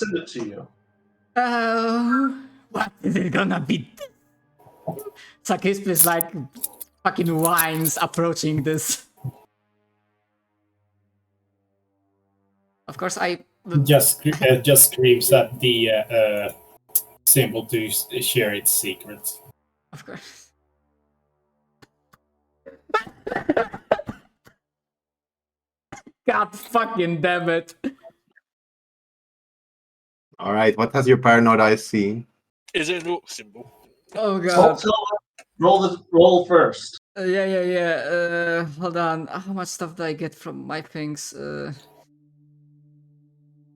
send it to you. What is it gonna be? Sakis is like fucking whines approaching this. Of course, just screams at the symbol to share its secrets. Of course. God fucking damn it. Alright, what has your paranoid eyes seen? Is it an orc symbol? Oh god. Roll first. Yeah. Hold on. How much stuff do I get from my things?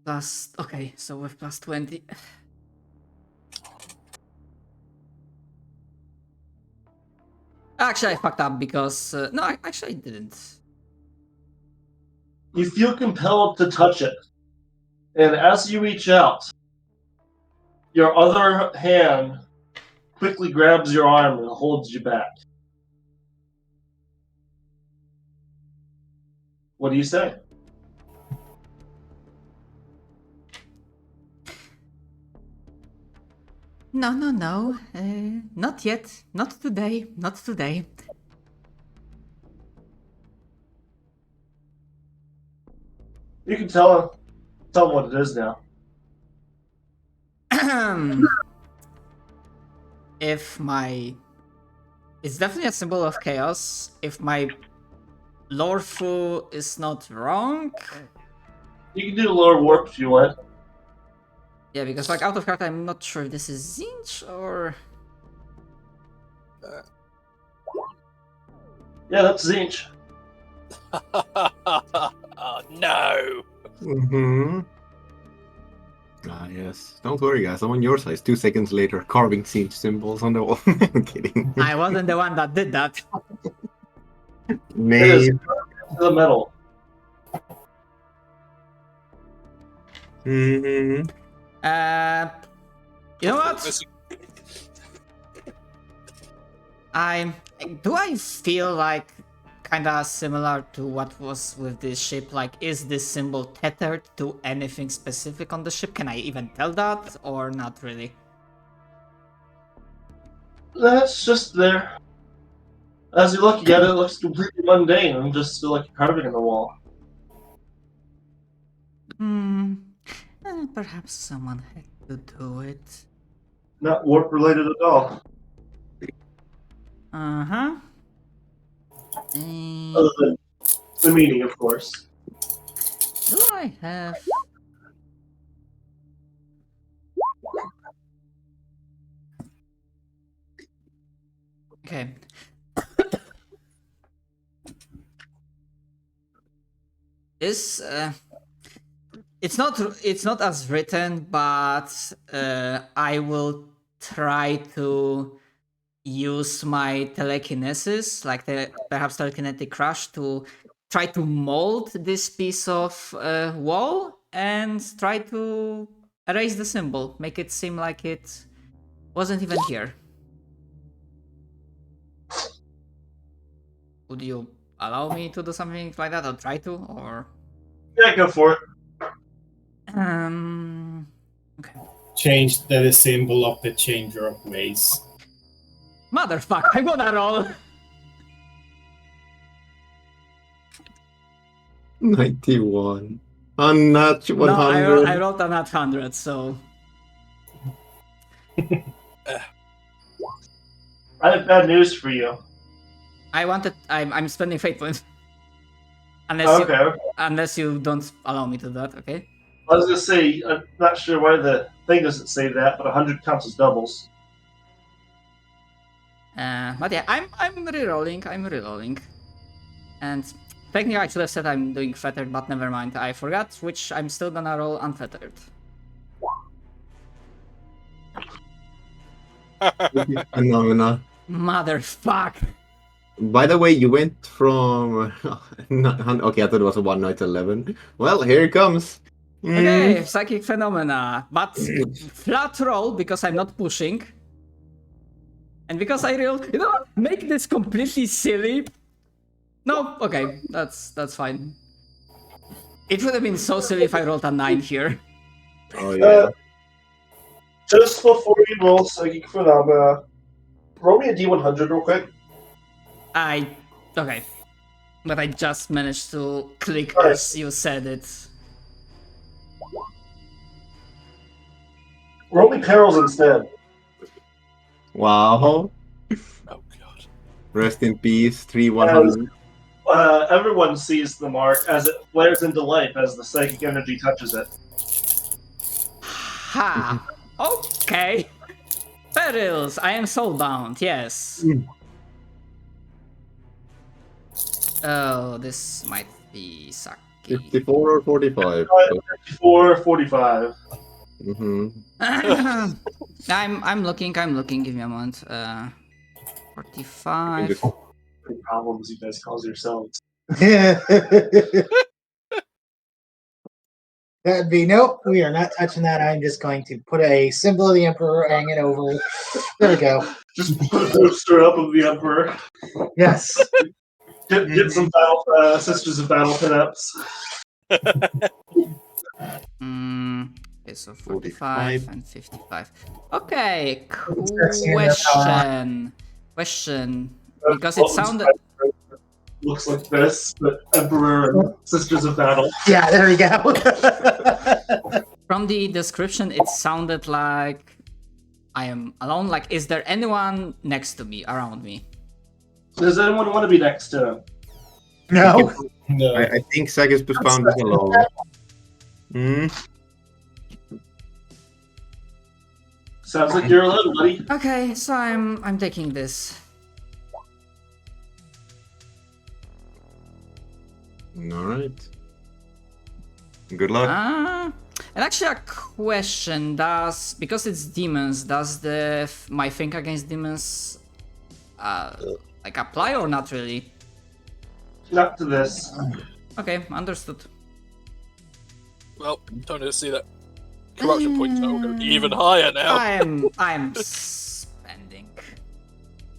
Okay, so with plus 20. Actually, I fucked up because no, I actually didn't. You feel compelled to touch it, and as you reach out, your other hand quickly grabs your arm and holds you back. What do you say? No. Not yet. Not today. Not today. You can tell him what it is now. It's definitely a symbol of chaos. If my lore through is not wrong. You can do lore warp if you want. Yeah, because like out of heart, I'm not sure if this is Zinch or. Yeah, that's Zinch. Oh, no! Mm-hmm. Ah, yes. Don't worry, guys. I'm on your side. 2 seconds later, carving siege symbols on the wall. I'm kidding. I wasn't the one that did that. It is Name. the metal. Mm-hmm. You know what? Do I feel like kinda similar to what was with this ship? Like, is this symbol tethered to anything specific on the ship? Can I even tell that, or not really? That's just there. As you look at it, it looks completely mundane and just like a carving in the wall. Perhaps someone had to do it. Not warp related at all. Uh-huh. Other than the meaning, of course. Do I have... Okay. This it's not as written, but I will try to use my telekinesis, like perhaps telekinetic crush, to try to mold this piece of wall and try to erase the symbol, make it seem like it wasn't even here. Would you allow me to do something like that, or try to, or? Yeah, go for it. Okay. Change the symbol of the changer of ways. Motherfucker, I'm gonna roll. 91. Unnat 100. No, I rolled a nat 100, so. I have bad news for you. I'm spending fate points. Okay. Unless you don't allow me to do that, okay? I was gonna say, I'm not sure why the thing doesn't say that, but 100 counts as doubles. But yeah, I'm re-rolling. And technically I should have said I'm doing fettered, but never mind. I forgot, which I'm still gonna roll unfettered. Phenomena. Motherfuck! By the way, you went from... okay, I thought it was a 1 night 11. Well, here it comes. Okay, psychic phenomena, but flat roll because I'm not pushing. And because I rolled, you know what? Make this completely silly. No, okay, that's fine. It would have been so silly if I rolled a 9 here. Oh yeah. Just before you roll Psychic Phenomena, roll me a D100 real quick. Okay. But I just managed to click Alright. as you said it. Roll me Perils instead. Wow. Oh god. Rest in peace, 3100. Everyone sees the mark as it flares into life as the psychic energy touches it. Ha! Okay. Perils, I am soulbound, yes. Oh, this might be sucky. 54 or 45? 54, 45. Mm-hmm. I'm looking, give me a moment. 45. The problems you guys cause yourselves. That'd be nope. We are not touching that. I'm just going to put a symbol of the Emperor, hang it over. There we go. Just put a poster up of the Emperor. Yes. Get some Sisters of Battle pinups. Okay, so 45 and 55. Okay, question. Because it sounded... Looks like this, but Emperor and Sisters of Battle. Yeah, there we go. From the description, it sounded like I am alone. Like, is there anyone next to me, around me? Does anyone want to be next to him? No. No. I think Sagas Bound is alone. Sounds like you're alone, buddy. Okay, so I'm taking this. Alright. Good luck. And actually a question, because it's demons, does my thing against demons like apply or not really? Not to this. Okay, understood. Well, time to see that corruption point total go even higher now. I'm spending.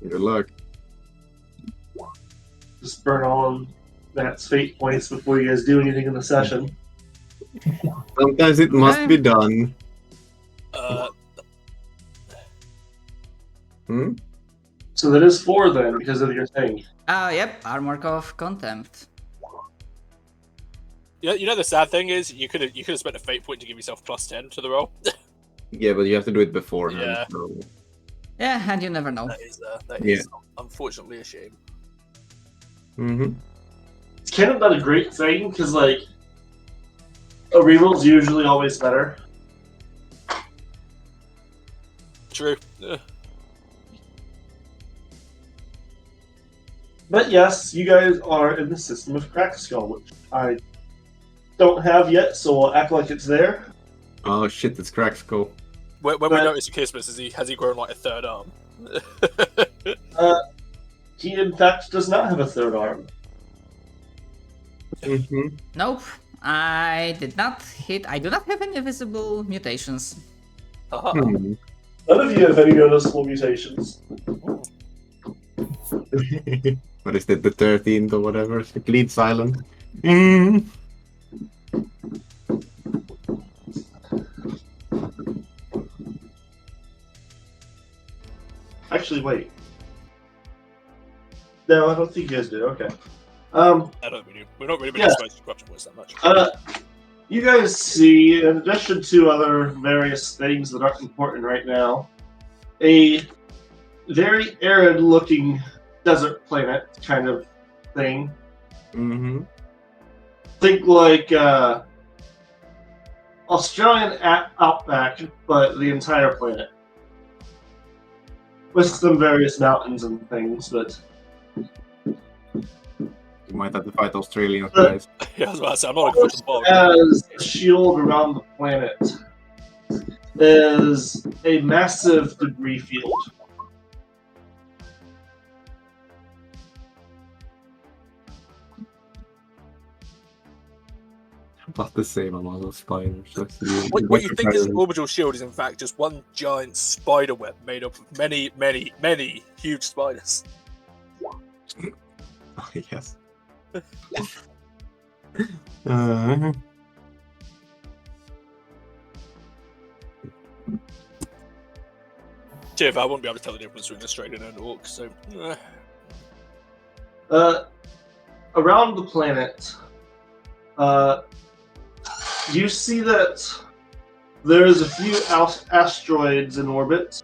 Good luck. Just burn all Matt's fate points before you guys do anything in the session. Sometimes it must be done. So that is 4 then, because of your thing. Yep, Armor of Contempt. Yeah, you know the sad thing is you could have spent a fate point to give yourself +10 to the roll. Yeah, but you have to do it beforehand. Yeah. So. Yeah, and you never know. That is unfortunately a shame. It's kind of not a great thing, because, like, a reroll's usually always better. True. Yeah. But yes, you guys are in the system of Crack Skull, which I don't have yet, so I'll act like it's there. Oh shit, it's Crack Skull. When we notice Kismet, has he grown like a third arm? He, in fact, does not have a third arm. Nope, I do not have any visible mutations. None of you have any noticeable mutations. What is that, the 13th or whatever? Complete silent. Actually, wait. No, I don't think you guys do. Okay. We're not really been exposed to corruption points that much. You guys see, in addition to other various things that aren't important right now, a very arid-looking desert planet kind of thing. Think like Australian outback, but the entire planet. With some various mountains and things, but... You might have to fight Australian guys. Yeah, I was about to say, I'm not looking for the ball. As a shield around the planet is a massive debris field. About the same amount of spiders. What you think is an orbital shield is in fact just one giant spider web made up of many, many, many huge spiders. Oh, yes. Jeff, I won't be able to tell the difference between a Strider and an Orc, so... Around the planet, you see that there's a few asteroids in orbit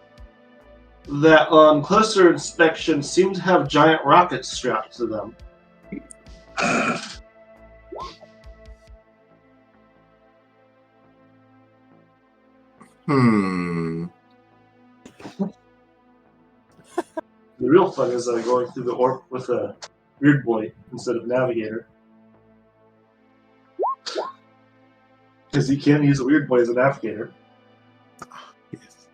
that, on closer inspection, seem to have giant rockets strapped to them. The real fun is going through the orb with a weird boy instead of navigator. Because you can use a weird boy as a navigator. Yes.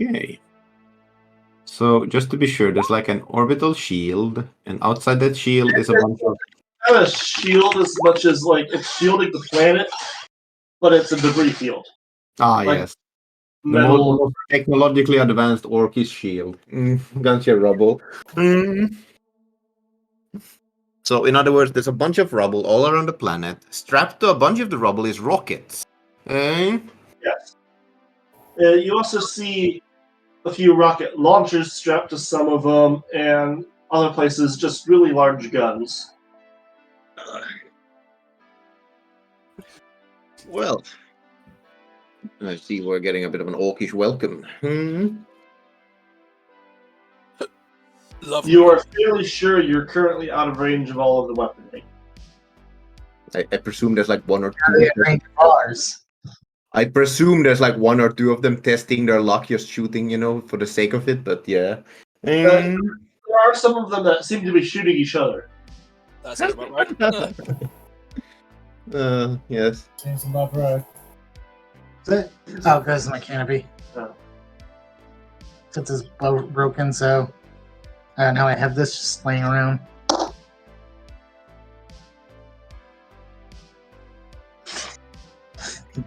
Okay. So just to be sure, there's like an orbital shield, and outside that shield is a bunch of... Not a shield as much as like it's shielding the planet, but it's a debris field. Ah, Like yes. The metal. most technologically advanced Orcish shield. Gotcha, rubble. So, in other words, there's a bunch of rubble all around the planet. Strapped to a bunch of the rubble is rockets. Yes. You also see a few rocket launchers strapped to some of them, and other places just really large guns. Well, I see we're getting a bit of an Orcish welcome. Lovely. You are fairly sure you're currently out of range of all of the weaponry. I presume there's like one or Yeah, two. range cars. I presume there's like one or two of them testing their luck, just shooting, for the sake of it. But yeah, There are some of them that seem to be shooting each other. That sounds about right. Yes. Seems about right. Oh, because of my canopy. Oh. Since it's broken, so now I have this just laying around.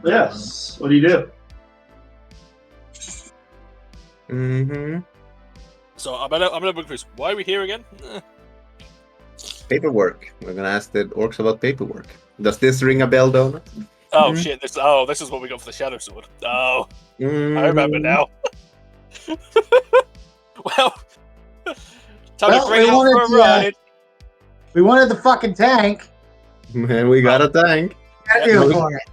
Yes. What do you do? So I'm gonna book this. Why are we here again? Paperwork. We're gonna ask the orcs about paperwork. Does this ring a bell, Donut? Oh shit! This is what we got for the Shadow Sword. Oh, I remember now. Well, time to bring it out for a ride. We wanted the fucking tank. And we got a tank. Gotta deal for it.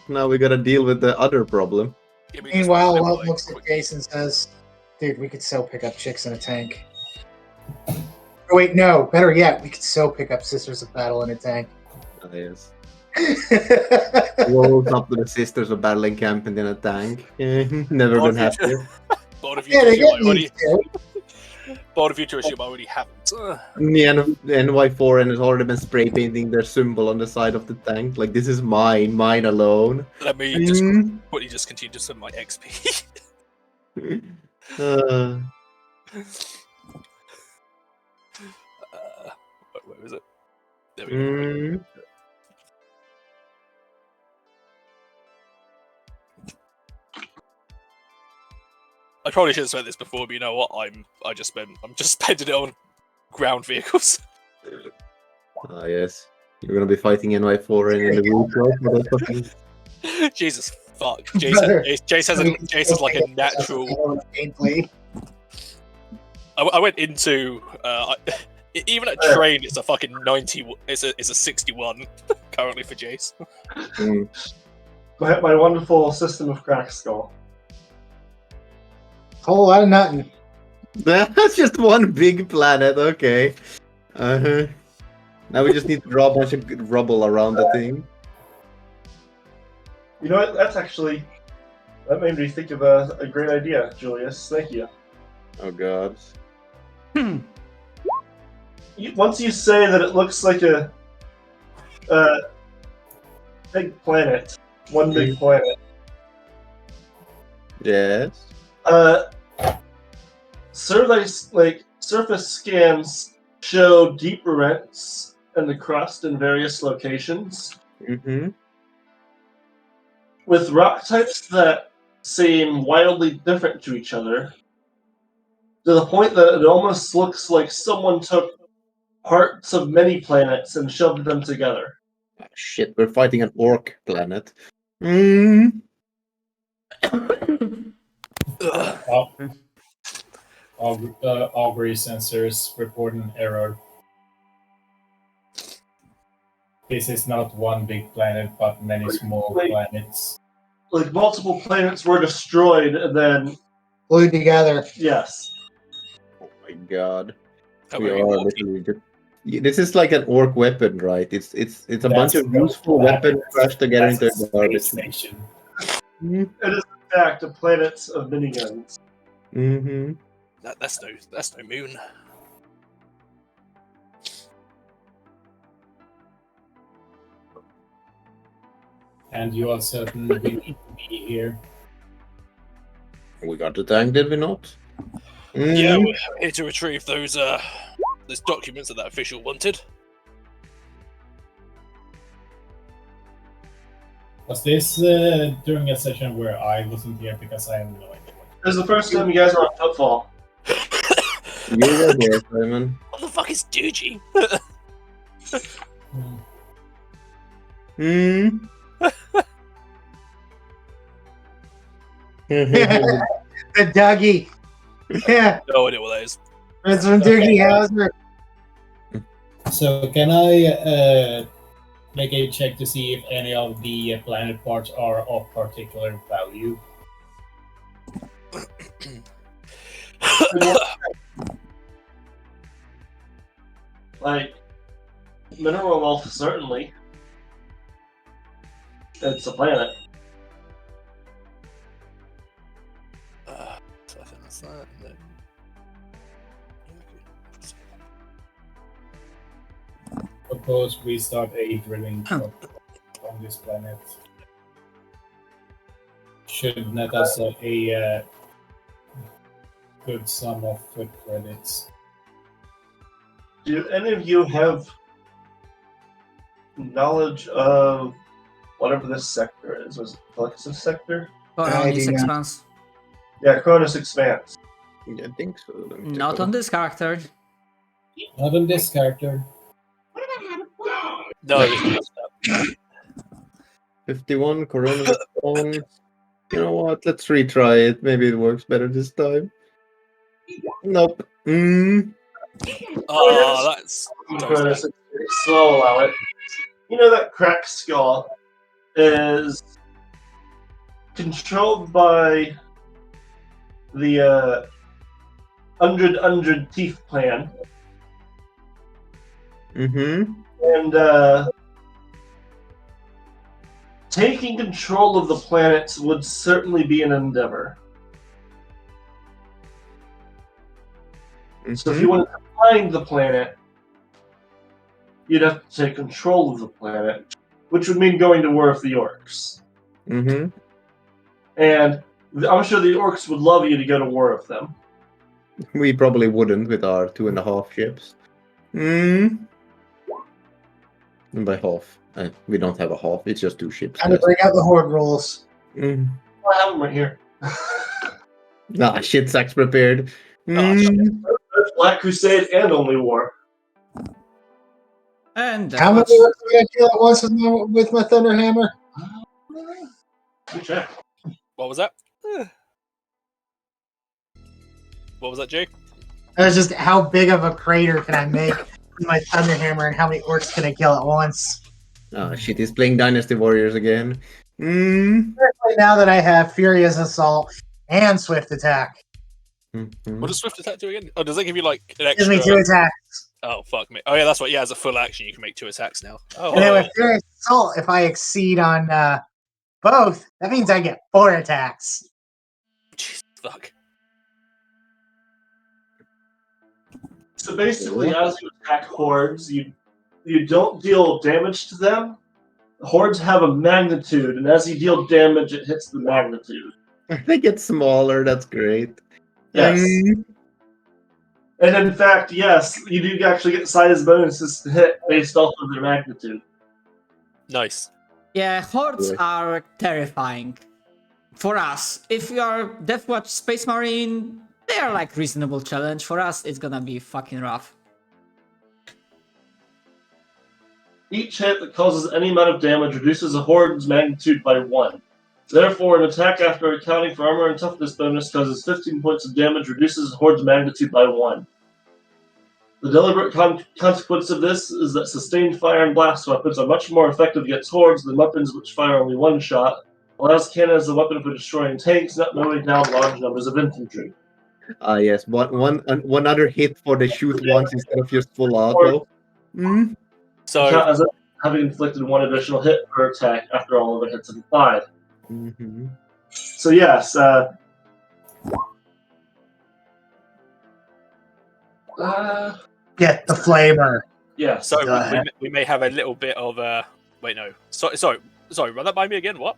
Now we gotta deal with the other problem. Meanwhile, Walt looks at Jason and says, "Dude, we could so pick up chicks in a tank." Oh, wait, no. Better yet, we could so pick up Sisters of Battle in a tank. Ah, yes. Rolls up to the Sisters of Battle encampment in a tank. Never been happier. Both of you Yeah, to they assume I get already. these too. Both of you to assume I already haven't. The NY4N has already been spray painting their symbol on the side of the tank. Like, this is mine alone. Let me just quickly just continue to send my XP. Where is it? There we go. I probably should have said this before, but you know what? I'm just spending it on ground vehicles. Ah, yes. You're gonna be fighting NY4N in the wheelchair. Jesus fuck. Jace has like a natural. Gameplay. I went into even at train. It's a fucking 90. It's a 61 currently for Jace. My wonderful system of crack skull. Whole lot of nothing. That's just one big planet, okay. Now we just need to draw a bunch of rubble around the thing. You know what? That made me think of a great idea, Julius. Thank you. Oh god. Once you say that it looks like a big planet, one big planet. Yes. Surface scans show deep rents in the crust in various locations, with rock types that seem wildly different to each other, to the point that it almost looks like someone took parts of many planets and shoved them together. Ah, shit, we're fighting an orc planet. Mm. Augury sensors report an error. This is not one big planet, but many small planets. Like multiple planets were destroyed, and then Glued together. yes, Oh my god. How We about you are walk? literally just... This is like an orc weapon, right? It's a bunch That's of no useful planet. weapons crashed together That's into a a garbage. space station. it is in fact a planet of miniguns. Mm-hmm. That's no moon. And you are certain we need to be here. We got the tank, did we not? Yeah, Mhm. we're here to retrieve those documents that official wanted. Was this during a session where I wasn't here because I have no idea what? This is the first time you guys are on footfall. You were there, Simon. What the fuck is Doogie? Hmm. The Dougie. Yeah, No idea what that is. it's from Doogie Howser. So can I make a check to see if any of the planet parts are of particular value? Like mineral wealth, certainly. It's a planet. So I think that's that. And then... Suppose we start a drilling job on this planet. Should net us a good sum of food credits. Do any of you have knowledge of whatever this sector is? Was it Plexus sector? Coronis do not. expanse. Yeah, Cronus Expanse. I think so. Let me take Not a on look. this character. Not on this character. No, it's not. 51 Corona on. You know what? Let's retry it. Maybe it works better this time. Nope. Oh, that's Cronus Expanse. So I'll allow it. You know that cracked skull is controlled by the 100 Teeth plan. Mm-hmm. And taking control of the planets would certainly be an endeavor. So if you wanted to find the planet, you'd have to take control of the planet, which would mean going to war with the orcs. Mm-hmm. And I'm sure the orcs would love you to go to war with them. We probably wouldn't with our 2.5 ships. And by half. We don't have a half, it's just 2 ships. Time to bring out the Horde rules. Mm. I have them right here. Nah, shit sacks prepared. shit. Black Crusade and Only War. And How many orcs are going to kill at once with my Thunderhammer? Good check. what was that? What was that, Jake? That was just how big of a crater can I make with my Thunderhammer and how many orcs can I kill at once? Ah, shit, he's playing Dynasty Warriors again. Especially now that I have Furious Assault and Swift Attack. What does Swift Attack do again? Oh, does that give you like an Gives extra? me 2 attacks. Oh fuck me! Oh yeah, that's what. Yeah, as a full action, you can make 2 attacks now. Oh, And then with Furious Assault, if I exceed on both, that means I get 4 attacks. Jesus, fuck. So basically, as you attack hordes, you don't deal damage to them. The hordes have a magnitude, and as you deal damage, it hits the magnitude. They get smaller, that's great. Yes. And in fact, yes, you do actually get size bonuses to hit based off of their magnitude. Nice. yeah, hordes Yeah. are terrifying for us. If you are Deathwatch Space Marine, they are like reasonable challenge. For us, it's gonna be fucking rough. Each hit that causes any amount of damage reduces a horde's magnitude by 1. Therefore, an attack after accounting for armor and toughness bonus causes 15 points of damage, reduces a horde's magnitude by 1. The deliberate consequence of this is that sustained fire and blast weapons are much more effective against hordes than weapons which fire only one shot, allows cannon as a weapon for destroying tanks, not mowing down large numbers of infantry. Yes, one other hit for the shoot once instead of just full auto. So As having inflicted one additional hit per attack after all other hits have applied. Mm-hmm. So yes, Get the flamer. yes. so Go ahead. we may have a little bit of wait, no. Sorry, run that by me again. What?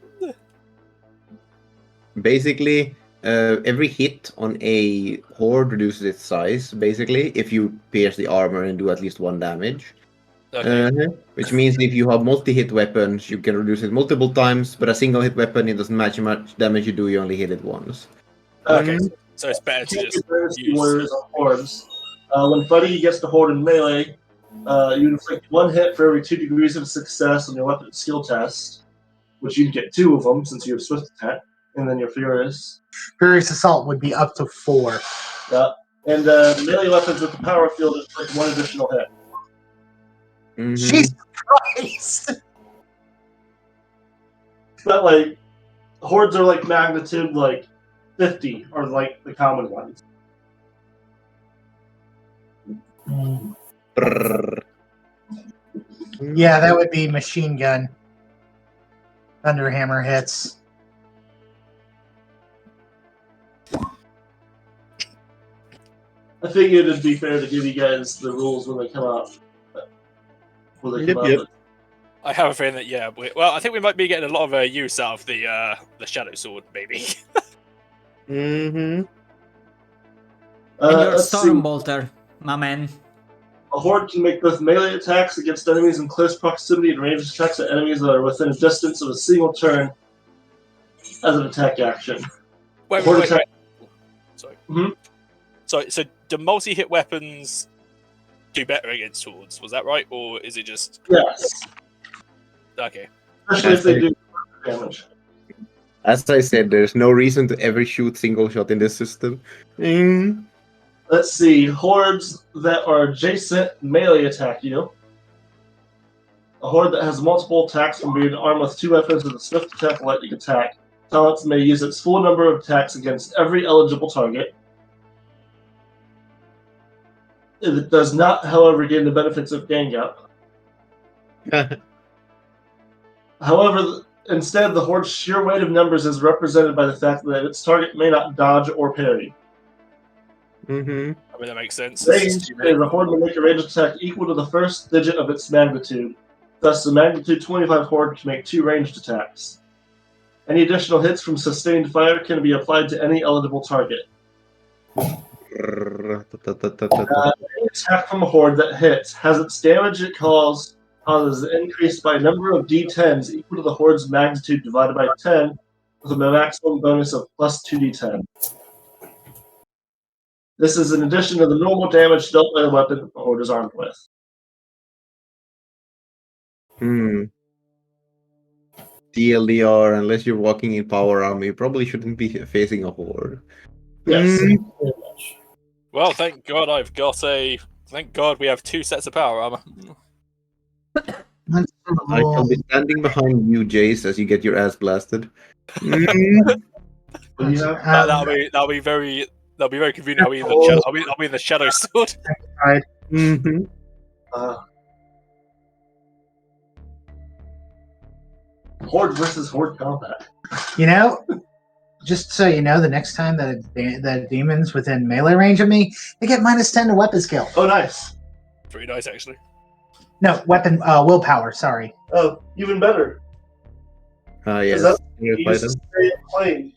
Basically, every hit on a horde reduces its size, basically, if you pierce the armor and do at least 1 damage. Okay. Which means if you have multi-hit weapons, you can reduce it multiple times, but a single hit weapon, it doesn't match how much damage you do, you only hit it once. Okay. So it's better to just Dynasty use. warriors on hordes. When fighting against a horde in melee, you inflict 1 hit for every 2 degrees of success on your weapon skill test, which you'd get 2 of them since you have swift attack, and then you're furious. Furious Assault would be up to 4. Yeah. And melee weapons with the power field inflict 1 additional hit. Mhm. Jesus Christ! But like hordes are like magnitude like 50 or like the common ones. Brrr. Yeah, that would be machine gun. Thunderhammer hits. I figured it'd be fair to give you guys the rules when they come out. Yep. I have a feeling that I think we might be getting a lot of use out of the shadow sword, maybe. Mm-hmm. And your Let's see. storm bolter, my man. A horde can make both melee attacks against enemies in close proximity and ranged attacks at enemies that are within a distance of a single turn as an attack action. Wait. Sorry. Mhm. So do multi-hit weapons do better against hordes? Was that right, or is it just Yes, okay? especially if they do damage. As I said, there's no reason to ever shoot single shot in this system. Let's see, hordes that are adjacent melee attack you. A horde that has multiple attacks from being armed with 2 weapons with a swift attack and lightning attack. Talents may use its full number of attacks against every eligible target. It does not, however, gain the benefits of gang up. However, instead, the horde's sheer weight of numbers is represented by the fact that its target may not dodge or parry. Mm-hmm. I mean, that makes sense. Range is a horde will make a ranged attack equal to the first digit of its magnitude. Thus, the magnitude 25 horde can make 2 ranged attacks. Any additional hits from sustained fire can be applied to any eligible target. Any attack from a horde that hits has its damage it causes increased by a number of d10s equal to the horde's magnitude divided by 10, with a maximum bonus of plus 2d10. This is in addition to the normal damage dealt by the weapon the horde is armed with. TLDR, unless you're walking in power armor, you probably shouldn't be facing a horde. Yes. Very much. Well, thank God Thank God we have 2 sets of power armor. I shall be standing behind you, Jace, as you get your ass blasted. That'll be very convenient. I'll be in the shadow. I'll be in the shadow sword. Mm-hmm. Horde versus horde combat. You know, just so you know, the next time that the demon's within melee range of me, they get -10 to weapon skill. Oh, nice. Pretty nice, actually. No, weapon willpower. Sorry. Oh, even better. Yes. that- You're You used to fighting. stay playing.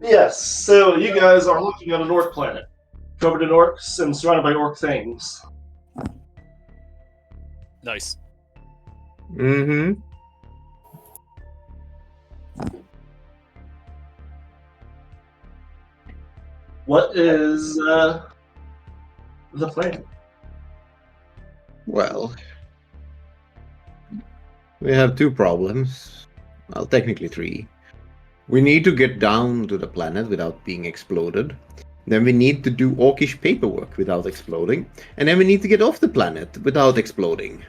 Yes, so you guys are looking at an orc planet, covered in orcs and surrounded by orc things. Nice. Mm-hmm. What is the plan? Well, we have two problems. Well, technically three. We need to get down to the planet without being exploded. Then we need to do orcish paperwork without exploding. And then we need to get off the planet without exploding.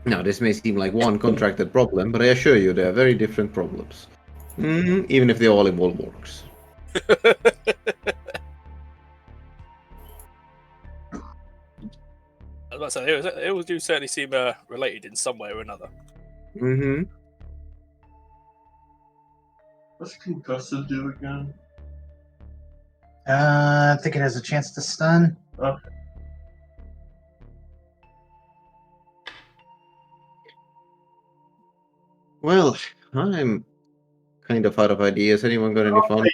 Now, this may seem like one contracted problem, but I assure you they are very different problems. Even if they all involve orcs. I was about to say, they all do certainly seem related in some way or another. Mm-hmm. What's concussive do again? I think it has a chance to stun. Okay. Well, I'm kind of out of ideas. Anyone got any fun?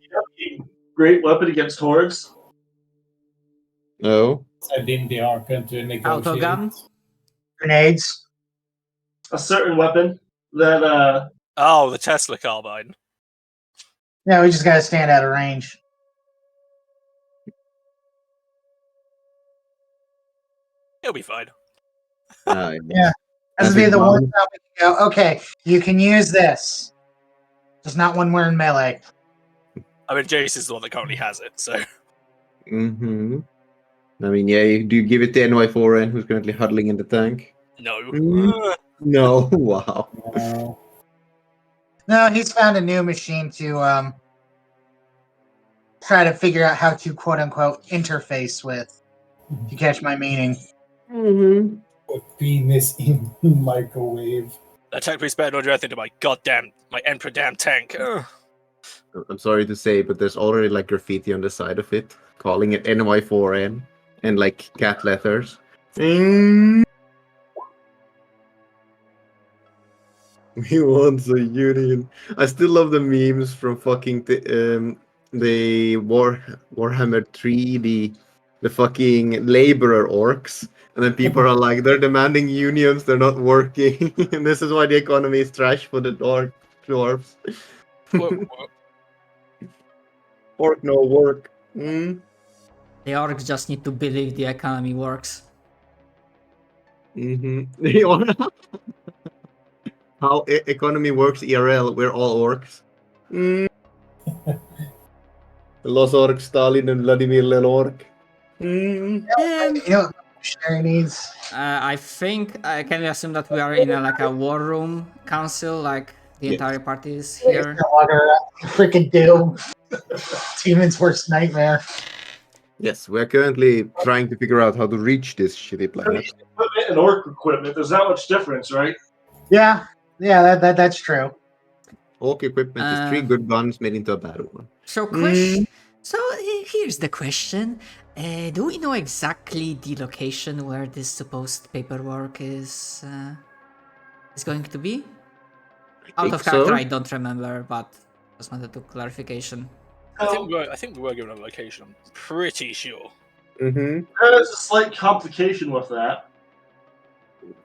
Great weapon against hordes. No? I didn't the Archon to negotiate. Autogun? Grenades. A certain weapon that Oh, the Tesla carbine. Yeah, we just gotta stand out of range. It'll be fine. Yeah. This would be the one time we can go, okay, you can use this. Just not when we're in melee. I mean, Jace is the one that currently has it, so. Mm-hmm. I mean, yeah, you do give it to NY4N, who's currently huddling in the tank. No. No, wow. No, he's found a new machine to try to figure out how to quote unquote interface with. If you catch my meaning. Mm-hmm. Put penis in microwave. That tank priest better not do anything to my Emperor damn tank. Ugh. I'm sorry to say, but there's already like graffiti on the side of it, calling it NY4N, and like cat letters. We want a union. I still love the memes from fucking the Warhammer 3, the fucking laborer orcs. And then people are like, they're demanding unions, they're not working. And this is why the economy is trash for the dwarves. Orc no work. The orcs just need to believe the economy works. Mm-hmm. How economy works IRL, we're all orcs. Los orcs, Stalin and Vladimir Lelorc. You know what Sherry needs? I think, can we assume that we are in a war room council, like the Yes. entire party is here? Freaking Doom. Demon's worst nightmare. Yes, we're currently trying to figure out how to reach this shitty planet. equipment and orc equipment, there's not much difference, right? Yeah, that's true. Orc equipment is 3 good guns made into a bad one. So, here's the question. Do we know exactly the location where this supposed paperwork is going to be? Out of character, I don't remember, but just wanted to clarification. I think we were given a location, I'm pretty sure. Mm-hmm. There's a slight complication with that.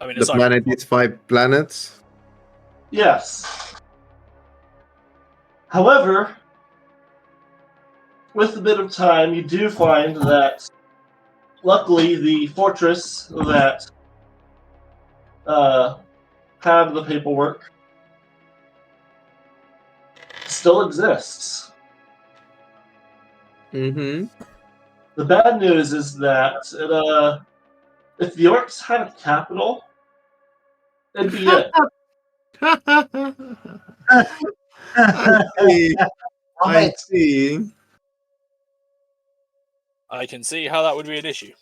I mean, The it's like, planet is 5 planets. Yes. However, with a bit of time, you do find that, luckily, the fortress that have the paperwork still exists. Mm-hmm. The bad news is that if the orcs had a capital, it'd be it. I see. I can see how that would be an issue.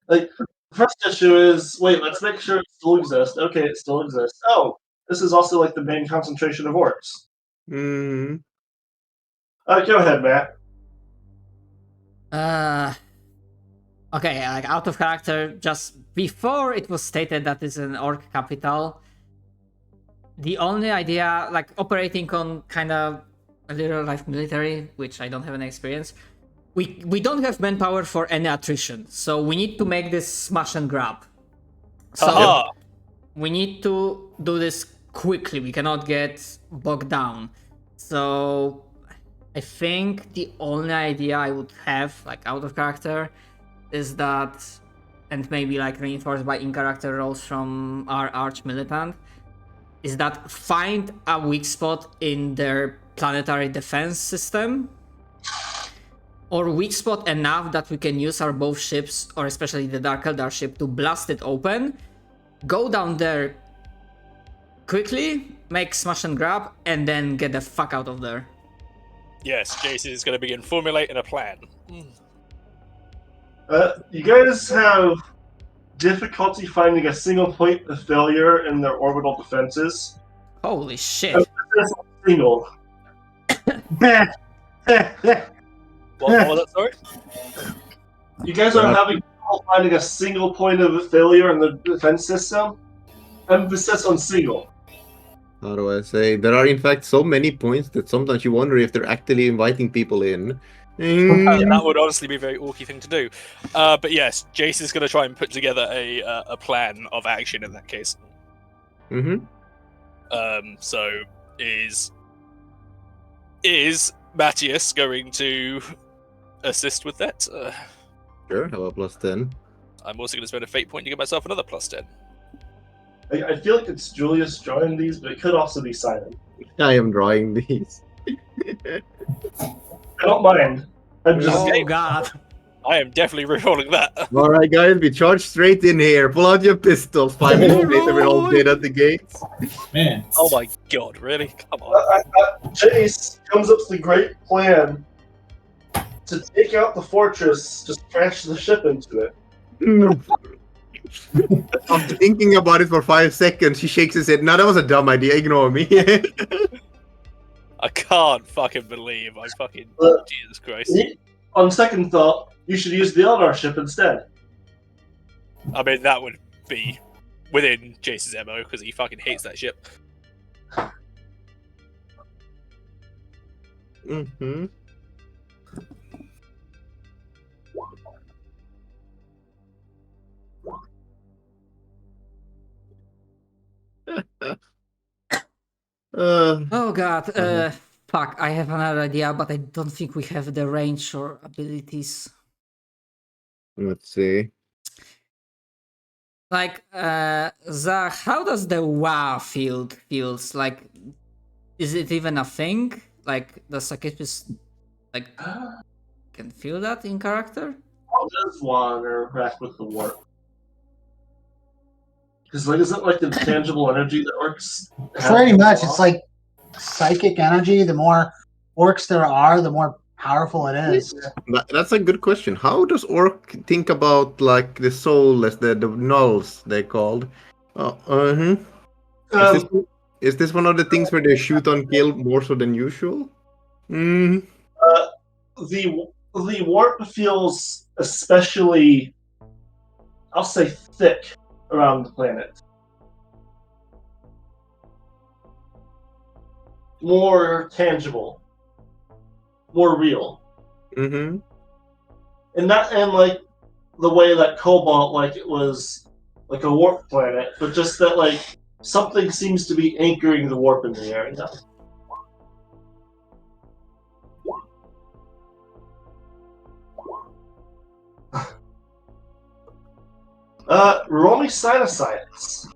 Like, the first issue is, wait, let's make sure it still exists. Okay, it still exists. Oh, this is also like the main concentration of orcs. Mm-hmm. Go ahead, Matt. Okay, like out of character, just before it was stated that it's an orc capital, the only idea, like operating on kind of a real life military, which I don't have any experience, we don't have manpower for any attrition, so we need to make this smash and grab. So we need to do this quickly. We cannot get bogged down. So I think the only idea I would have, like out of character, is that, and maybe like reinforced by in-character roles from our arch militant, is that find a weak spot in their planetary defense system, or weak spot enough that we can use our both ships, or especially the Dark Eldar ship, to blast it open, go down there quickly, make smash and grab, and then get the fuck out of there. Yes, Jason is going to begin formulating a plan. You guys have difficulty finding a single point of failure in their orbital defenses. Holy shit. Single. What was that, sorry? You guys are having trouble finding a single point of failure in the defense system. Emphasis on single. How do I say? There are in fact so many points that sometimes you wonder if they're actually inviting people in. That would honestly be a very orky thing to do. But yes, Jason's going to try and put together a plan of action in that case. So is Matthias going to assist with that? Sure, how about +10? I'm also going to spend a fate point to give myself another +10. I feel like it's Julius drawing these, but it could also be Simon. I am drawing these. I don't mind. I'm just Oh god. I am definitely rerolling that. Alright guys, we charge straight in here. Pull out your pistols. 5 minutes later, we're all dead at the gates. Man. Oh my god, really? Come on. Jace comes up with the great plan to take out the fortress, just crash the ship into it. After thinking about it for 5 seconds, he shakes his head. No, that was a dumb idea. Ignore me. I can't fucking believe I fucking... Jesus Christ. On second thought, you should use the Eldar ship instead. I mean, that would be within Jason's MO, because he fucking hates that ship. Mm-hmm. Oh god. Fuck, I have another idea, but I don't think we have the range or abilities. Let's see. Like, Zach, how does the WoW field feels? Like, is it even a thing? Like, does Sakipis, like, can feel that in character? How does one interact with the warp? Because like, isn't like the tangible energy that works? Pretty much. It's like psychic energy. The more orcs there are, the more powerful it is. That's a good question. How does Orc think about like the soul as the nulls they called? Is this one of the things where they shoot on kill more so than usual? The warp feels especially, I'll say, thick around the planet. More tangible. More real. Mm-hmm. And like the way that Cobalt, like it was like a warp planet, but just that like something seems to be anchoring the warp in the area. Roll me science.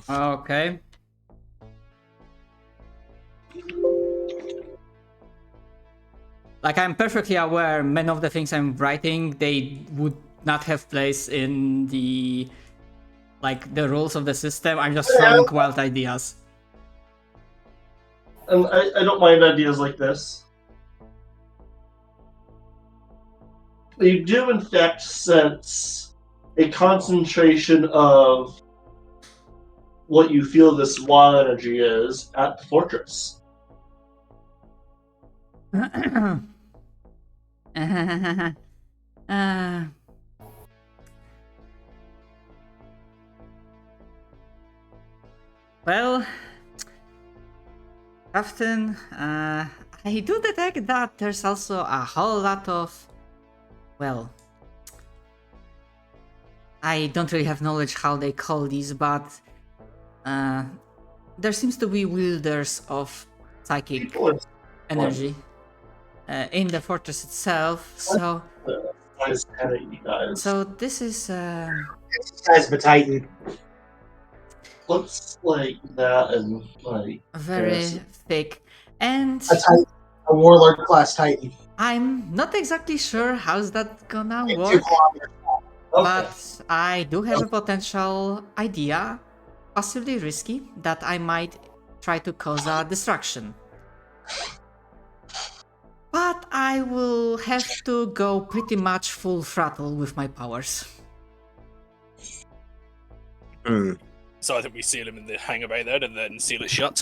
Okay. Like, I'm perfectly aware many of the things I'm writing, they would not have place in the, like, the rules of the system. I'm just throwing wild ideas. And I don't mind ideas like this. You do, in fact, sense a concentration of what you feel this wild energy is at the fortress. Well, Captain, I do detect that there's also a whole lot of, well, I don't really have knowledge how they call these, but there seems to be wielders of psychic People are energy in the fortress itself. So, size 10, you guys. so this is It's the size of a Titan. Looks like that and like very Heresy. thick, and A Titan, a Warlord class Titan. I'm not exactly sure how's that gonna 2 work. kilometers. Okay. But I do have a potential idea, possibly risky, that I might try to cause a distraction. But I will have to go pretty much full throttle with my powers. Hmm. So I think we seal him in the hangar bay then, and then seal it shut.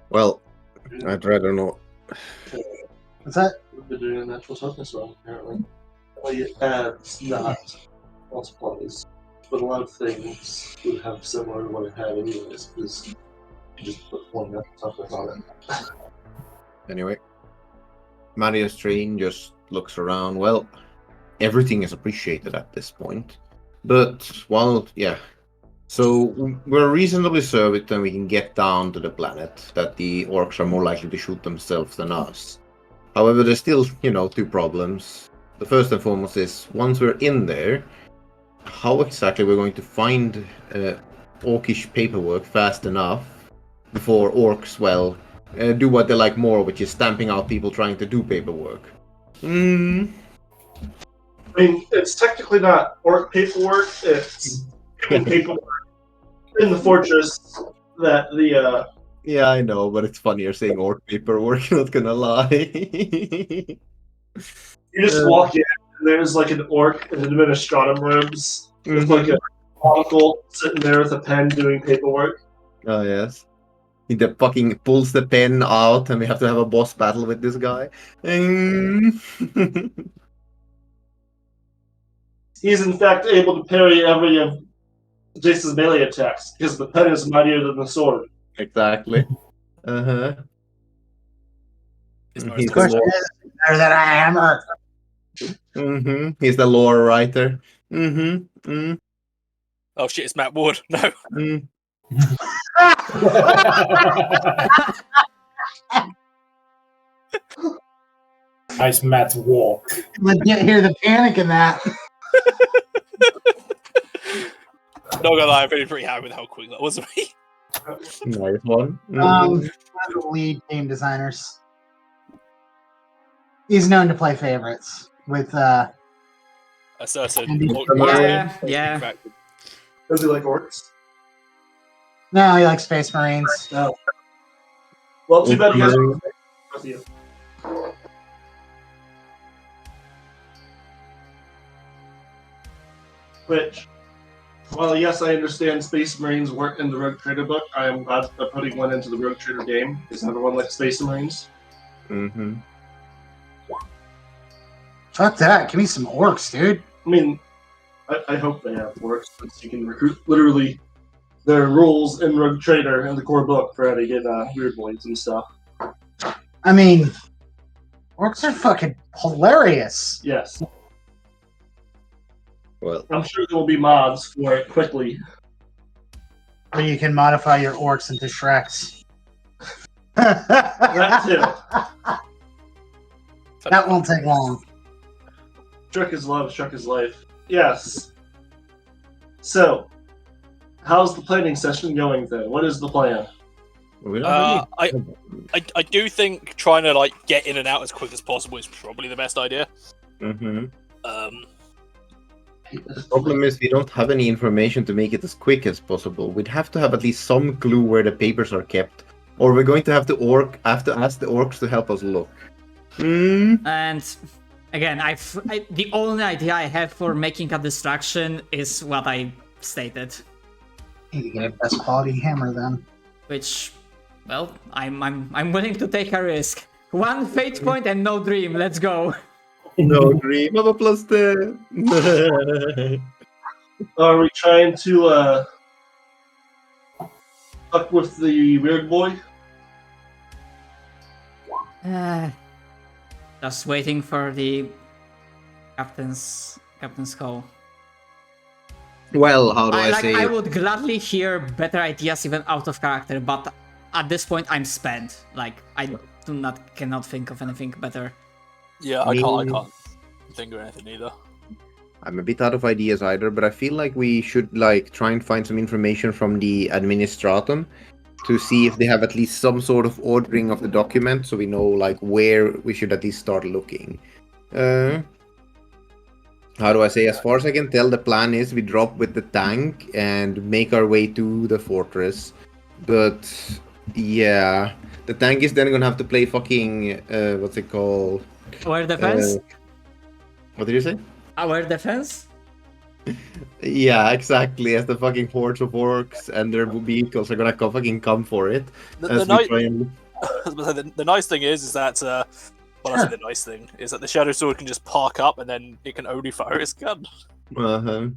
Well, I'd rather not. What's that? We've been doing a natural toughness roll, apparently. Well, it adds not multiplies, but a lot of things would have similar to what it had anyways, because you just put one natural toughness on it. Anyway, Marius Train just looks around. Well, everything is appreciated at this point. But, well, yeah. So, we're reasonably certain that we can get down to the planet, that the orcs are more likely to shoot themselves than us. However, there's still, 2 problems. The first and foremost is, once we're in there, how exactly we're going to find orcish paperwork fast enough before orcs, do what they like more, which is stamping out people trying to do paperwork. I mean, it's technically not orc paperwork, it's paperwork in the fortress that the, Yeah, I know, but it's funnier saying orc paperwork, not gonna lie. you just walk in, and there's like an orc in administratum rooms, with like a monocle sitting there with a pen doing paperwork. Oh, yes. He fucking pulls the pen out and we have to have a boss battle with this guy. He's in fact able to parry every of Jason's melee attacks, because the pen is mightier than the sword. Exactly. Uh-huh. His most He's The question is, better than a hammer. He's the lore writer. Mm. Oh shit, it's Matt Ward. No. Mm. Nice Matt walk. Legit hear the panic in that. Not gonna lie, I'm pretty happy with how quick that was. Nice one. One of the lead game designers. He's known to play favorites with A certain Yeah. Does he like orcs? no, he likes Space Marines. No. Well, too bad you guys are with you. Which, while yes, I understand Space Marines weren't in the Rogue Trader book, I am glad they're putting one into the Rogue Trader game, because everyone likes Space Marines. Mm-hmm. Fuck that. Give me some orcs, dude. I mean, I hope they have orcs, since you can recruit literally their rules in Rogue Trader in the core book for how to get weird boys and stuff. I mean, orcs are fucking hilarious. Yes. Well, I'm sure there will be mods for it quickly. Where you can modify your orcs into Shreks. That too. That won't take long. Shrek is love, Shrek is life. Yes. So, how's the planning session going then? What is the plan? we don't really... I do think trying to get in and out as quick as possible is probably the best idea. Mm-hmm. The Problem is we don't have any information to make it as quick as possible. We'd have to have at least some clue where the papers are kept, or we're going to have to ask the orcs to help us look. And again, the only idea I have for making a distraction is what I stated, Need to get a best quality hammer then. which, well, I'm willing to take a risk. One fate point and no dream. Let's go. No dream of a +10. Are we trying to fuck with the weird boy? Just waiting for the captain's call. Well, how do I, like say I it? would gladly hear better ideas even out of character, but at this point I'm spent. Like I cannot think of anything better. Yeah, I can't think of anything either. I'm a bit out of ideas either, but I feel like we should like try and find some information from the administratum to see if they have at least some sort of ordering of the document, so we know like where we should at least start looking. How do I say? As far as I can tell, the plan is we drop with the tank and make our way to the fortress. But yeah, the tank is then gonna have to play fucking what's it called? Our defense? What did you say? Our defense? Yeah, exactly. As the fucking hordes of orcs and their vehicles are gonna come for it. The nice thing is that well, I say the nice thing is that the Shadow Sword can just park up and then it can only fire its gun. Uh-huh.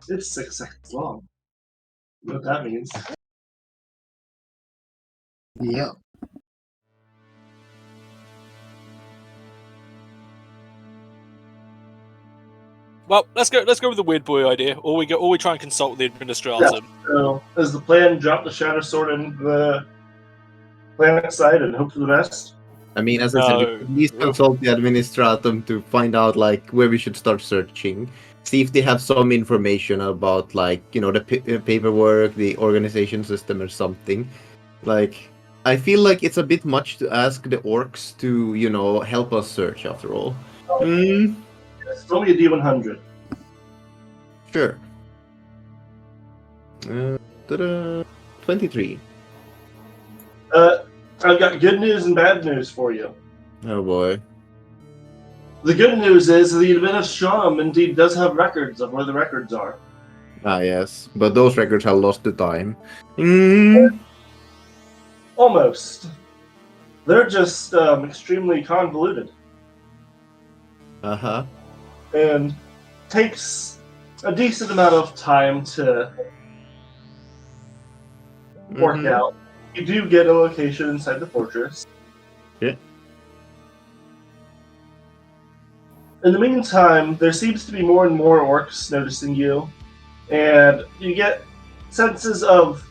It's 6 seconds long. You know what that means? Yeah. Well, let's go with the weird boy idea, or we try and consult the administratum. So, is the plan drop the Shadow Sword in the planet side and hope for the best? I mean, as I said, we No. at least consult the administratum to find out like where we should start searching. See if they have some information about like the paperwork, the organization system, or something. Like, I feel like it's a bit much to ask the orcs to help us search. After all. It's only a D100. Sure. 23. I've got good news and bad news for you. Oh boy. The good news is the Administratum indeed does have records of where the records are. Ah yes, but those records have lost to time. Almost. They're just extremely convoluted. Uh-huh. And takes a decent amount of time to work out. You do get a location inside the fortress. Yeah. In the meantime, there seems to be more and more orcs noticing you, and you get senses of,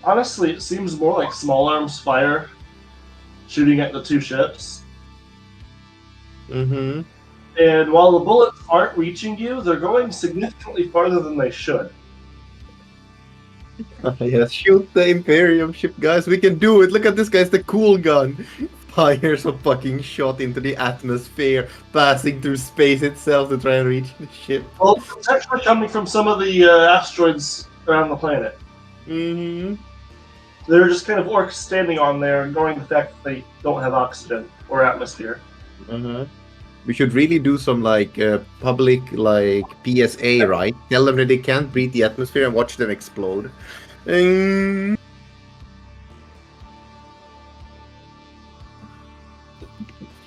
honestly, it seems more like small arms fire shooting at the two ships. Mm-hmm. And while the bullets aren't reaching you, they're going significantly farther than they should. Yes, shoot the Imperium ship, guys. We can do it. Look at this, guys. The cool gun fires a fucking shot into the atmosphere, passing through space itself to try and reach the ship. Well, it's actually coming from some of the asteroids around the planet. Mm-hmm. They're just kind of orcs standing on there, ignoring the fact that they don't have oxygen or atmosphere. Uh-huh. We should really do some public PSA, right? Tell them that they can't breathe the atmosphere and watch them explode.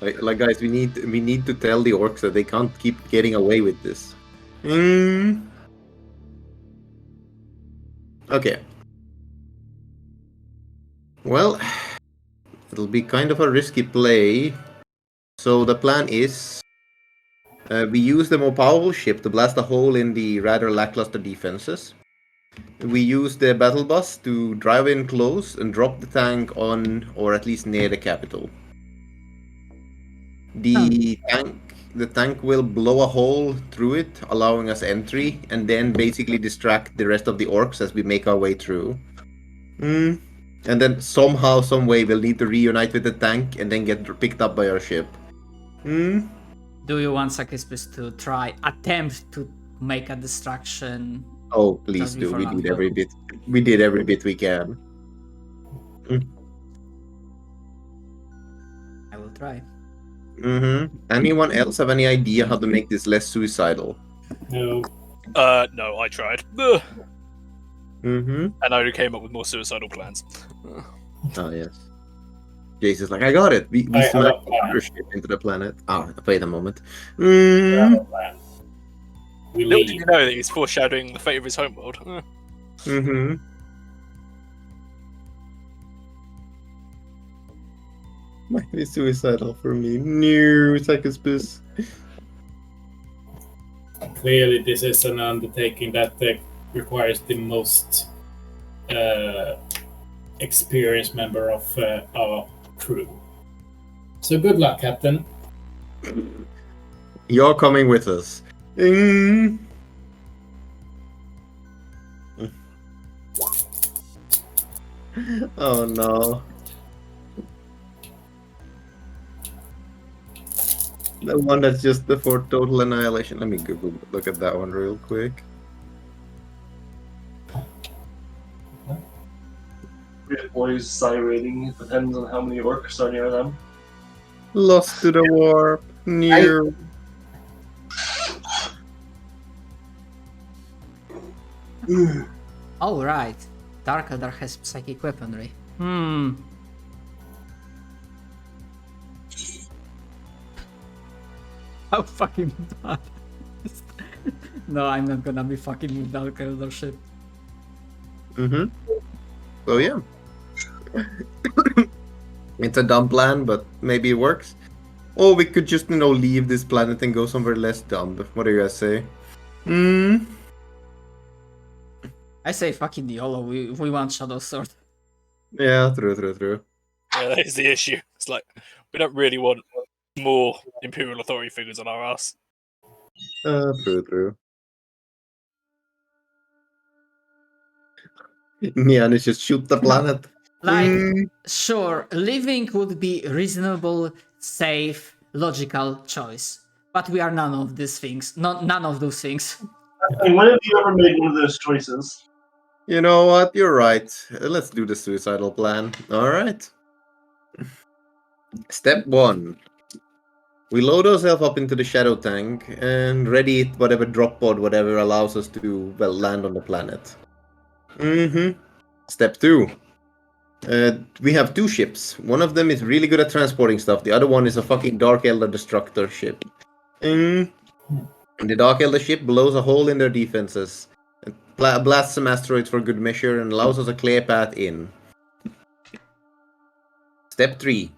Like guys, we need to tell the orcs that they can't keep getting away with this. Okay. Well, it'll be kind of a risky play. So the plan is we use the more powerful ship to blast a hole in the rather lackluster defenses. We use the battle bus to drive in close and drop the tank on, or at least near, the capital. The tank will blow a hole through it, allowing us entry, and then basically distract the rest of the orcs as we make our way through. And then somehow, some way, we'll need to reunite with the tank and then get picked up by our ship. Do you want Sakispis to attempt to make a distraction? Oh, please do. We did every bit. We did every bit we can. I will try. Anyone else have any idea how to make this less suicidal? No. No, I tried. And I came up with more suicidal plans. Oh yes. Jason's like, I got it. We I have a smacked plan. the ship into the planet. Oh, wait a moment. We have a plan. We Little did leave. you know that he's foreshadowing the fate of his homeworld. Might be suicidal for me. No, Psychospus. Clearly, this is an undertaking that requires the most experienced member of our crew. So good luck, Captain. You're coming with us. Oh no. The one that's just for total annihilation. Let me Google look at that one real quick. Boys sirening. It depends on how many orcs are near them. Lost to the warp. Near. All right. Dark Elder has psychic weaponry. How fucking bad. No, I'm not gonna be fucking with Dark Elder shit. So yeah. It's a dumb plan, but maybe it works. Or we could just, leave this planet and go somewhere less dumb. What do you guys say? I say fucking YOLO, we want Shadow Sword. Yeah, true. Yeah, that is the issue. It's like, we don't really want more Imperial Authority figures on our ass. True. Yeah, and it's just shoot the planet. Sure, living would be reasonable, safe, logical choice. But we are none of these things. None of those things. I mean, when have you ever made one of those choices? You know what? You're right. Let's do the suicidal plan. Alright. Step 1. We load ourselves up into the shadow tank and ready whatever drop pod, whatever allows us to, land on the planet. Step 2. We have 2 ships. One of them is really good at transporting stuff. The other one is a fucking Dark Elder Destructor ship. The Dark Elder ship blows a hole in their defenses. It blasts some asteroids for good measure and allows us a clear path in. Step 3.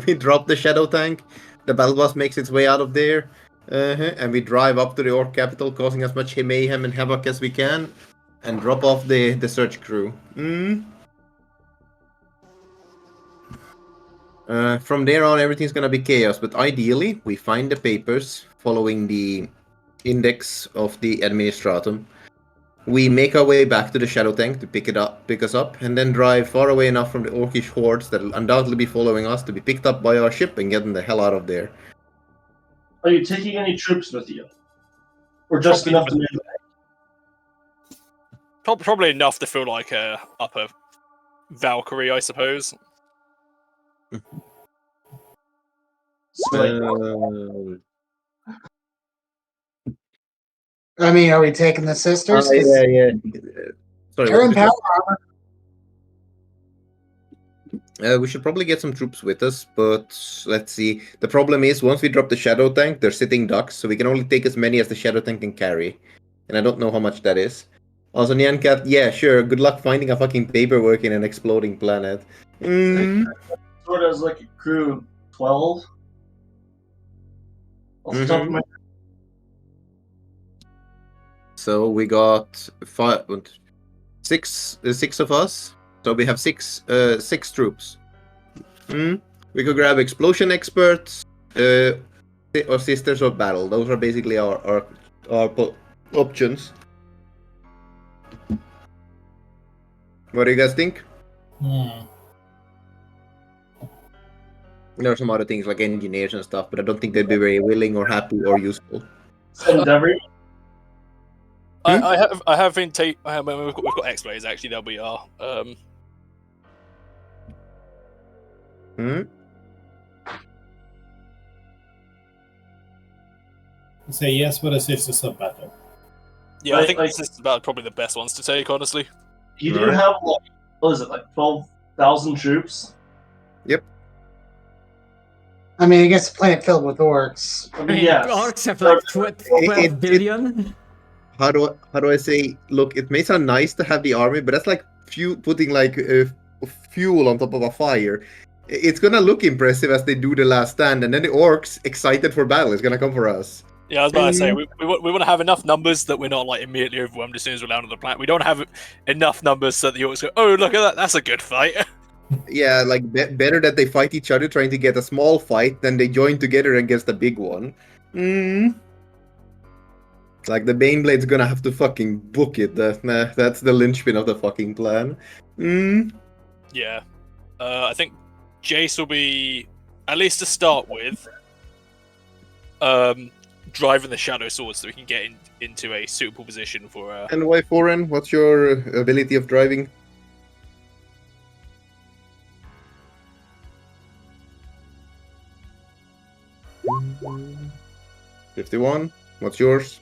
We drop the shadow tank. The battle bus makes its way out of there. And we drive up to the Orc capital, causing as much mayhem and havoc as we can. And drop off the search crew. From there on, everything's gonna be chaos. But ideally, we find the papers following the index of the Administratum. We make our way back to the shadow tank to pick us up, and then drive far away enough from the Orcish hordes that will undoubtedly be following us to be picked up by our ship and getting the hell out of there. Are you taking any troops with you? Or just enough to make Probably enough to feel like a upper Valkyrie, I suppose. I mean, are we taking the sisters? 'Cause Yeah. Sorry. they're in power armor. We should probably get some troops with us, but let's see. The problem is, once we drop the shadow tank, they're sitting ducks, so we can only take as many as the shadow tank can carry. And I don't know how much that is. Also, Nyankat, yeah, sure, good luck finding a fucking paperwork in an exploding planet. sort of as like a crew of 12? Off the top of my head. So we got six of us. So we have six troops. We could grab explosion experts, or sisters of battle. Those are basically our options. What do you guys think? There are some other things like engineers and stuff, but I don't think they'd be very willing or happy or useful. Endeavor. I have been we've got X-rays actually. They'll be our Say yes, but a sisters of battle. Yeah, I think this is about probably the best ones to take, honestly. You do have like, what is it, like 12,000 troops? Yep. I mean, against a planet filled with orcs. I mean, Yes. orcs have like 12 billion. How do I say? Look, it may sound nice to have the army, but that's like putting like fuel on top of a fire. It's gonna look impressive as they do the last stand, and then the orcs, excited for battle, is gonna come for us. Yeah, I was about to say we want to have enough numbers that we're not like immediately overwhelmed as soon as we're down on the planet. We don't have enough numbers so that the orcs go, "Oh, look at that! That's a good fight." Yeah, like better that they fight each other trying to get a small fight than they join together against a big one. Like the Baneblade's gonna have to fucking book it. That's the linchpin of the fucking plan. Yeah, I think Jace will be, at least to start with, driving the Shadow Sword so we can get into a suitable position for. And why foreign? What's your ability of driving? $51. What's yours?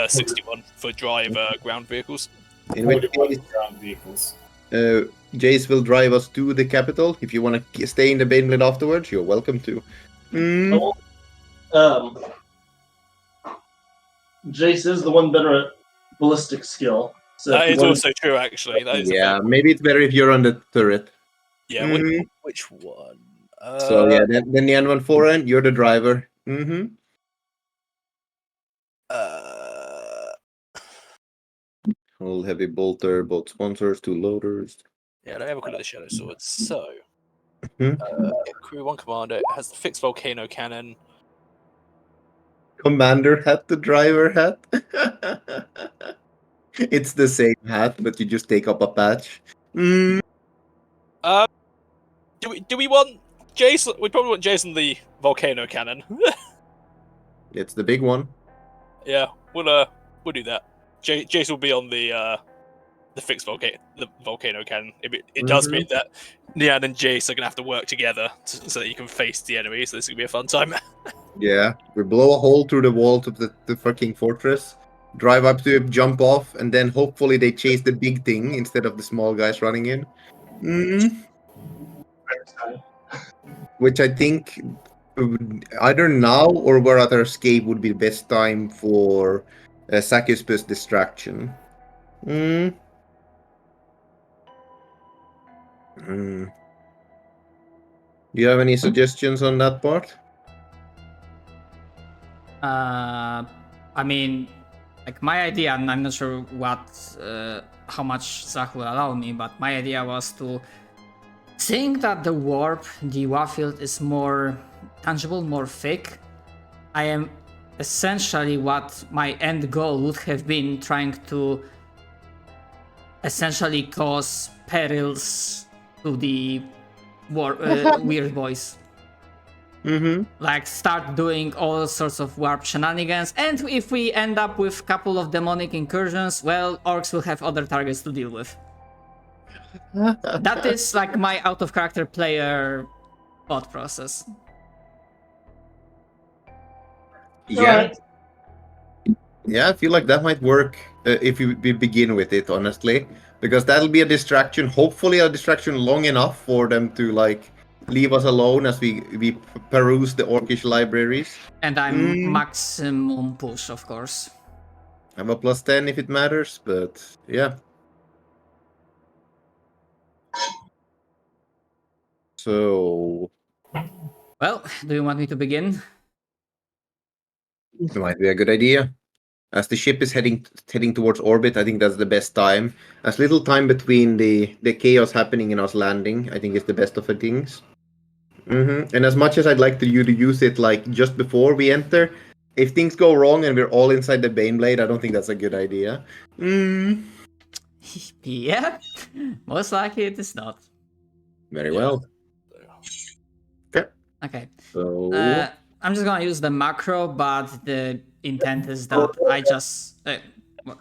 61 for drive ground vehicles. In which 41 case, ground vehicles. Jace will drive us to the capital. If you want to stay in the Baneblade afterwards, you're welcome to. Jace is the one better at ballistic skill. So That if you is want- also true, actually. That is a Yeah, fair- maybe it's better if you're on the turret. Yeah, which one? So yeah, then the N1 foreign, you're the driver. All heavy bolter, both sponsors, 2 loaders. Yeah, let me have a quick look at the Shadow Swords. So, Mhm. Crew 1 Commander, it has the fixed volcano cannon. Commander hat, the driver hat. It's the same hat, but you just take up a patch. Do we want Jason? We probably want Jason the volcano cannon. It's the big one. Yeah, we'll do that. Jason will be on the fixed volcano cannon. It does mean that Nian and Jace are gonna have to work together so that you can face the enemy. So this is gonna be a fun time. Yeah, we blow a hole through the walls of the fucking fortress, drive up to it, jump off, and then hopefully they chase the big thing instead of the small guys running in. Which I think either now or we're at our escape would be the best time for Sacuspus distraction. Do you have any suggestions on that part? I mean, like my idea, and I'm not sure how much Zach will allow me, but my idea was to think that the warp, the Warfield, is more tangible, more thick. I am essentially what my end goal would have been, trying to essentially cause perils to the weird boys. Like start doing all sorts of warp shenanigans, and if we end up with a couple of demonic incursions, well, orcs will have other targets to deal with. That is like my out of character player thought process. Yeah. Yeah, I feel like that might work if we begin with it, honestly. Because that'll be a distraction, hopefully a distraction long enough for them to like leave us alone as we peruse the orcish libraries. And I'm maximum push, of course. I have a +10 if it matters, but yeah. So Well, do you want me to begin? it might be a good idea. As the ship is heading towards orbit, I think that's the best time. As little time between the chaos happening and us landing, I think is the best of the things. And as much as I'd like you to use it like just before we enter, if things go wrong and we're all inside the Baneblade, I don't think that's a good idea. Yeah, most likely it is not. Very well. Okay. So I'm just gonna use the macro, but the intent is that I just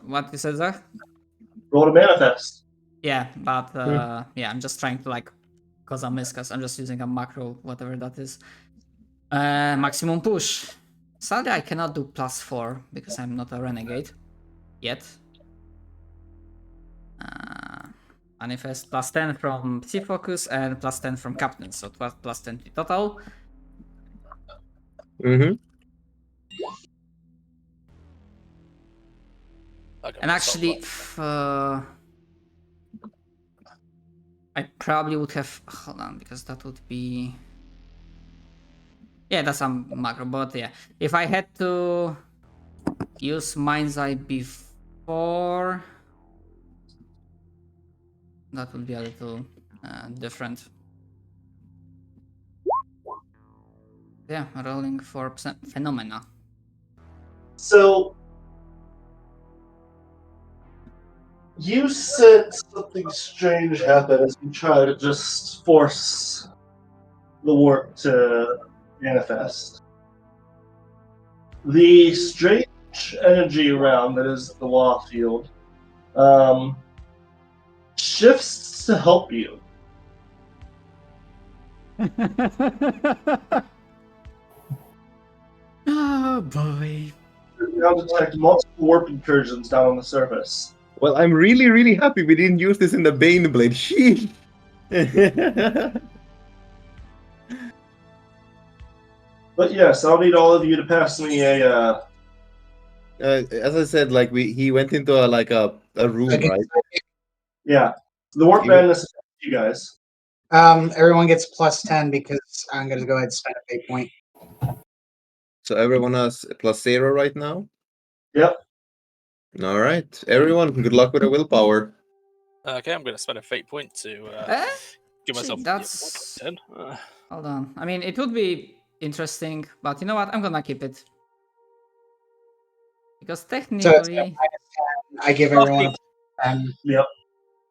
what you said, Zach? Roll to manifest. Yeah, but yeah, I'm just trying to like cause a miscast. I'm just using a macro, whatever that is. Maximum push. Sadly, I cannot do +4 because I'm not a renegade yet. Manifest +10 from Sea Focus and +10 from Captain, so +10 total. Okay, And actually, I I probably would have. Hold on, because that would be. Yeah, that's a macro, but yeah. If I had to use Mind's Eye before, that would be a little different. Yeah, rolling for phenomena. So you said something strange happened as you try to just force the warp to manifest. The strange energy around that is the law field shifts to help you. Oh boy. You now detect multiple warp incursions down on the surface. Well, I'm really, really happy we didn't use this in the Bane Blade. Sheesh. But yes, I'll need all of you to pass me a. As I said, like he went into a room, Okay. right? Yeah, the warp madness affects you guys. Everyone gets plus 10 because I'm going to go ahead and spend a fate point. So everyone has +0 right now. Yep. All right, everyone. Good luck with the willpower. Okay, I'm going to spend a fate point to give myself That's 10. Hold on. I mean, it would be interesting, but you know what? I'm gonna keep it because So it's technically, -10. I give everyone a plus 10. Yep.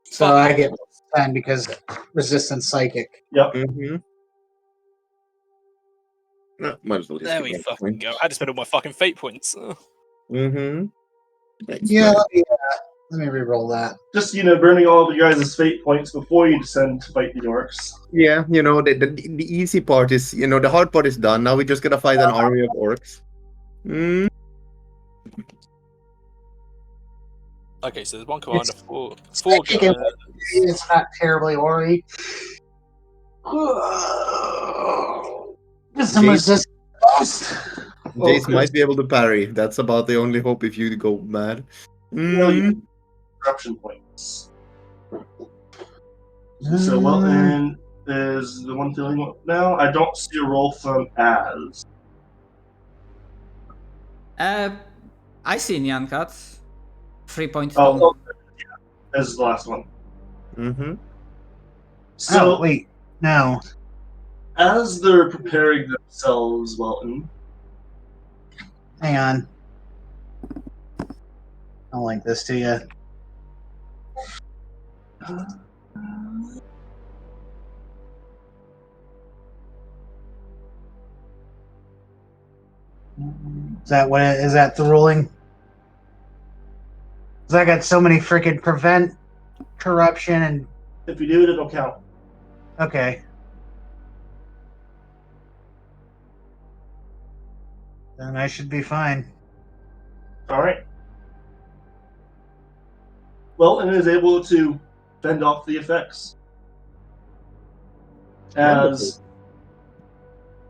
So I get plus 10 because resistance psychic. Yep. Mm-hmm. No, might as well just There give we me a fucking point. go. I had to spend all my fucking fate points. Mm-hmm. Thanks, Yeah, man. let me re-roll that. Just burning all of you guys' fate points before you descend to fight the orcs. Yeah, the easy part is, the hard part is done. Now we just gotta fight an army of orcs. Mm. Okay, so there's one commander, four Psychic and gunners. it's not terribly ori. Get some Jace- resistance. Jace might be able to parry. That's about the only hope if you go mad. Well, you Mm. need corruption points. So, well, and is the one feeling now? I don't see a roll from Az. I see Nyan Cut 3.2. Oh, yeah, as the last one. Mm-hmm. So, Oh, wait. No. as they're preparing themselves, Welton, Hang on. I'll link this to you. Is that what is that the ruling? 'Cause I got so many freaking prevent corruption and if you do it, it'll count. okay. Then I should be fine. All right. Welton is able to fend off the effects. As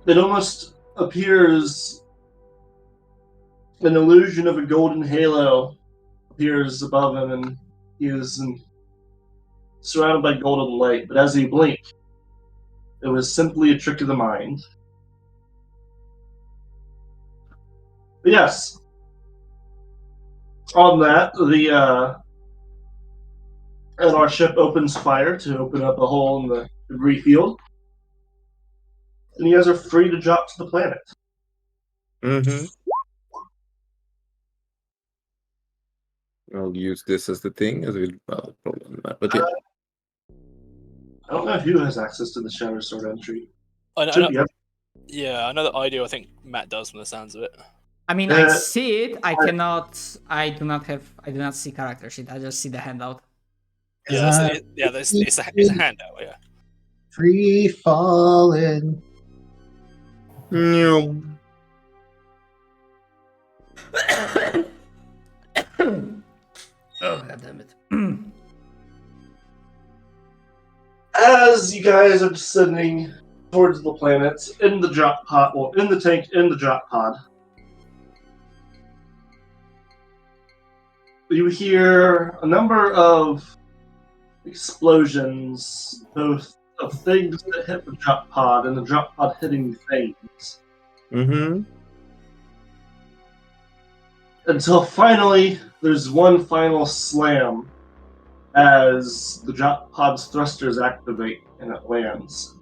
it almost appears an illusion of a golden halo appears above him, and he is surrounded by golden light. But as he blinked, it was simply a trick of the mind. But yes, on that, and our ship opens fire to open up a hole in the debris field, and you guys are free to drop to the planet. Mm-hmm. I'll use this as the thing, as we probably not, but yeah. I don't know who has access to the Shadow Sword entry. I know, Should be. yeah, I know that I do. I think Matt does from the sounds of it. I mean, I see it. I do not see character sheet. I just see the handout. Yeah, it's a handout. Yeah. Free falling. No. Oh, god damn it. As you guys are descending towards the planet, in the drop pod, well, in the tank, in the drop pod, you hear a number of explosions, both of things that hit the drop pod and the drop pod hitting things. Mm-hmm. Until finally, there's one final slam as the drop pod's thrusters activate and it lands,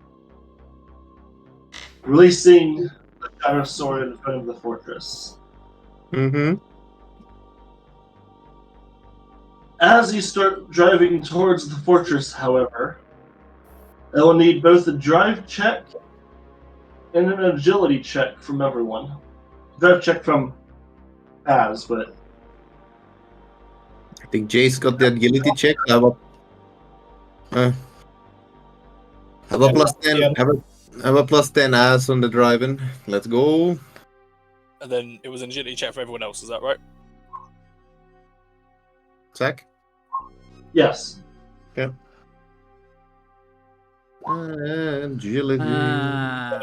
releasing the Shadow Sword in front of the fortress. Mm-hmm. As you start driving towards the fortress, however, I will need both a drive check and an agility check from everyone. Drive check from Az, but I think Jace got the agility check. Have a plus 10. Yeah. Have a plus 10 as on the driving. Let's go. And then it was an agility check for everyone else. Is that right? Zach? yes. Agility. Ah,